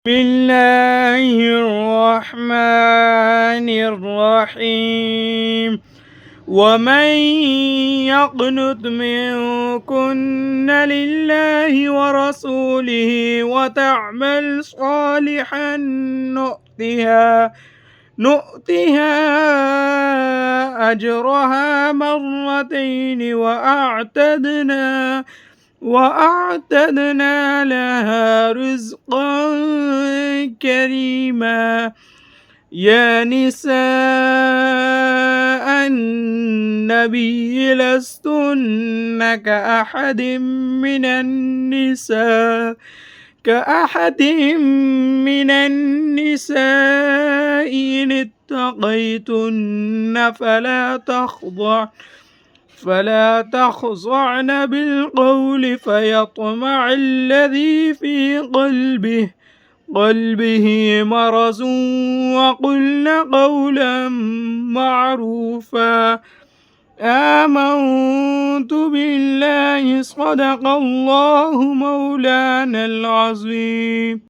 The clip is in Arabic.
بسم الله الرحمن الرحيم ومن يقنت منكن لله ورسوله وتعمل صالحا نؤتها أجرها مرتين وأعتدنا لها رزقا كريما يا نساء النبي لستن كأحد من النساء إن اتقيتن فلا تخضعن بالقول فيطمع الذي في قلبه مرض وقلن قولا معروفا آمنت بالله صدق الله مولانا العظيم.